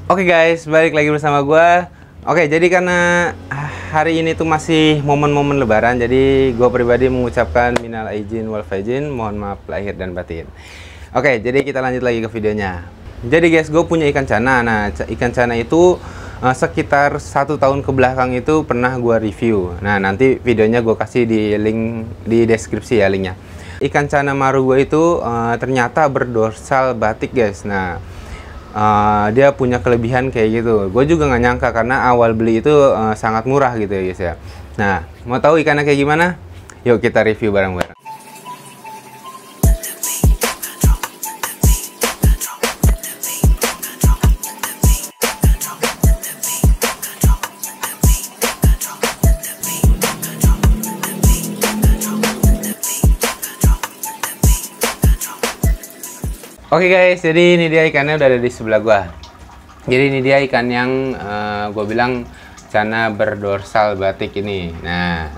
Oke guys, balik lagi bersama gua. Oke, jadi karena hari ini tuh masih momen-momen lebaran, jadi gua pribadi mengucapkan minal aidin wal faizin, mohon maaf lahir dan batin. Oke, jadi kita lanjut lagi ke videonya. Jadi guys, gue punya ikan cana. Nah, ikan cana itu sekitar 1 tahun ke belakang itu pernah gua review. Nah, nanti videonya gue kasih di link di deskripsi ya, linknya. Ikan cana maru gue itu ternyata berdorsal batik guys. Nah, dia punya kelebihan kayak gitu. Gue juga nggak nyangka karena awal beli itu sangat murah gitu ya guys ya. Nah, mau tahu ikannya kayak gimana? Yuk kita review bareng-bareng. Oke guys, jadi ini dia ikannya udah ada di sebelah gua. Jadi ini dia ikan yang gue bilang cana berdorsal batik ini. Nah,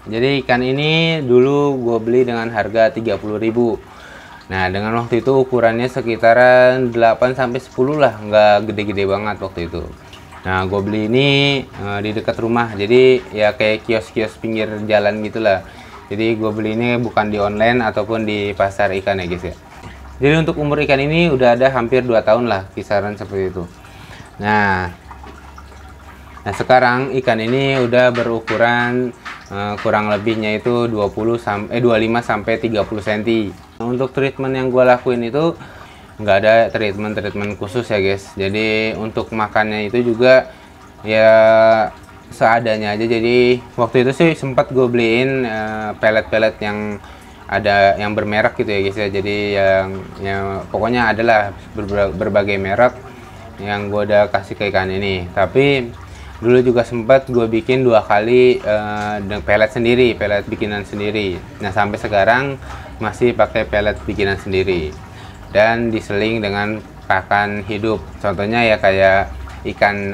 jadi ikan ini dulu gue beli dengan harga 30.000. Nah, dengan waktu itu ukurannya sekitaran 8-10 lah, nggak gede-gede banget waktu itu. Nah, gue beli ini di dekat rumah, jadi ya kayak kios-kios pinggir jalan gitulah. Jadi gue beli ini bukan di online ataupun di pasar ikan ya guys ya. Jadi untuk umur ikan ini udah ada hampir 2 tahun lah, kisaran seperti itu. Nah sekarang ikan ini udah berukuran kurang lebihnya itu 25 sampai 30 cm. Untuk treatment yang gue lakuin itu nggak ada treatment khusus ya guys. Jadi untuk makannya itu juga ya seadanya aja. Jadi waktu itu sih sempat gue beliin pelet-pelet yang ada yang bermerek gitu ya guys ya. Jadi yang pokoknya adalah berbagai merek yang gue udah kasih ke ikan ini. Tapi dulu juga sempat gue bikin 2 kali pelet sendiri, pelet bikinan sendiri. Nah sampai sekarang masih pakai pelet bikinan sendiri dan diseling dengan pakan hidup. Contohnya ya kayak ikan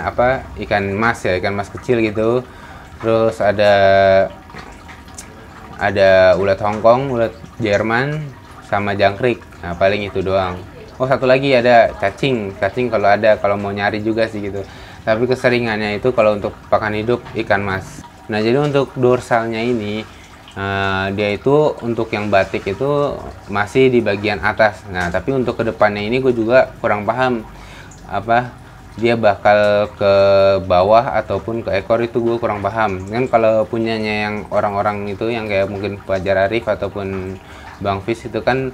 mas ya, ikan mas kecil gitu. Terus ada ulat Hongkong, ulat Jerman, sama jangkrik. Nah paling itu doang. Oh satu lagi ada cacing kalau mau nyari juga sih gitu. Tapi keseringannya itu kalau untuk pakan hidup ikan mas. Nah jadi untuk dorsalnya ini dia itu untuk yang batik itu masih di bagian atas. Nah tapi untuk kedepannya ini gue juga kurang paham dia bakal ke bawah ataupun ke ekor, itu gue kurang paham kan. Kalau punyanya yang orang-orang itu yang kayak mungkin Fajar Arif ataupun Bang Fis itu kan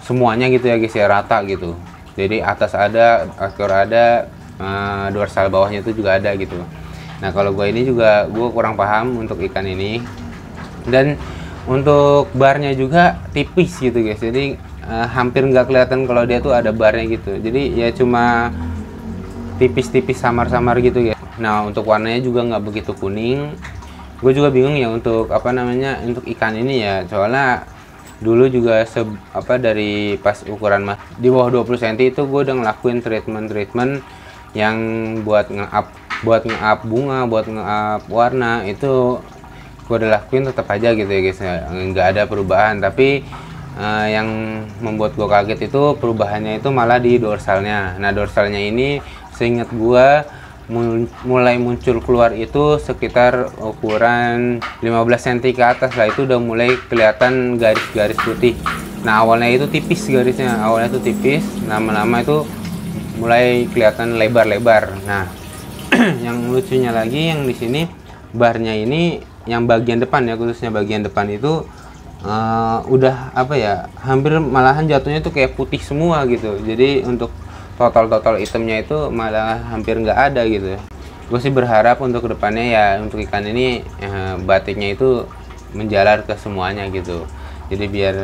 semuanya gitu ya guys ya, rata gitu. Jadi atas ada, ekor ada, dorsal bawahnya itu juga ada gitu. Nah kalau gue ini juga gue kurang paham untuk ikan ini. Dan untuk barnya juga tipis gitu guys, jadi hampir nggak kelihatan kalau dia tuh ada barnya gitu. Jadi ya cuma tipis-tipis samar-samar gitu ya. Nah untuk warnanya juga nggak begitu kuning. Gue juga bingung ya untuk untuk ikan ini ya, soalnya dulu juga dari pas ukuran di bawah 20 cm itu gue udah ngelakuin treatment yang buat nge-up bunga, buat nge-up warna, itu gue udah lakuin tetap aja gitu ya guys ya, nggak ada perubahan. Tapi yang membuat gue kaget itu perubahannya itu malah di dorsalnya. Nah dorsalnya ini seingat gua mulai muncul keluar itu sekitar ukuran 15 cm ke atas lah, itu udah mulai kelihatan garis-garis putih. Nah awalnya itu tipis garisnya, awalnya itu tipis, lama-lama itu mulai kelihatan lebar-lebar. Nah yang lucunya lagi yang di sini barnya ini yang bagian depan ya, khususnya bagian depan itu udah hampir malahan jatuhnya tuh kayak putih semua gitu. Jadi untuk total itemnya itu malah hampir nggak ada gitu. Gue sih berharap untuk kedepannya ya untuk ikan ini batiknya itu menjalar ke semuanya gitu. Jadi biar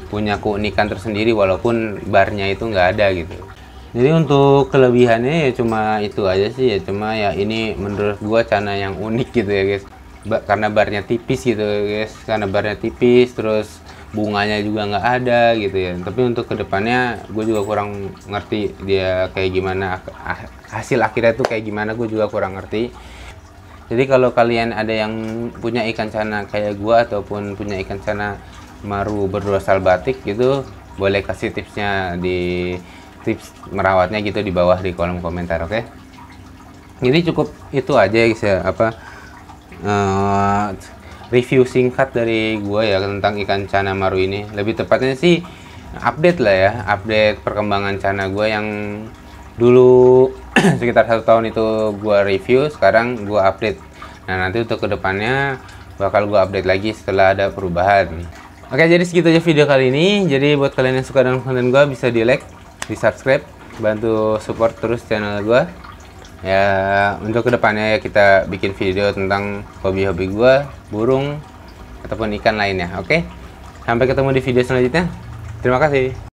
punya keunikan tersendiri walaupun barnya itu nggak ada gitu. Jadi untuk kelebihannya ya cuma itu aja sih ya, cuma ya ini menurut gue cana yang unik gitu ya guys. Karena barnya tipis gitu guys, karena barnya tipis terus bunganya juga nggak ada gitu ya. Tapi untuk kedepannya gue juga kurang ngerti dia kayak gimana, hasil akhirnya tuh kayak gimana gue juga kurang ngerti. Jadi kalau kalian ada yang punya ikan cana kayak gue ataupun punya ikan cana maru berdorsal batik gitu, boleh kasih tipsnya di tips merawatnya gitu di bawah di kolom komentar, oke? Jadi cukup itu aja guys ya, apa review singkat dari gua ya tentang ikan cana maru ini. Lebih tepatnya sih update lah ya, update perkembangan cana gua yang dulu sekitar 1 tahun itu gua review, sekarang gua update. Nah nanti untuk kedepannya bakal gua update lagi setelah ada perubahan. Oke, jadi segitu aja video kali ini. Jadi buat kalian yang suka dengan konten gua bisa di like, di subscribe, bantu support terus channel gua. Ya untuk kedepannya ya kita bikin video tentang hobi-hobi gua, burung ataupun ikan lainnya. Oke, sampai ketemu di video selanjutnya. Terima kasih.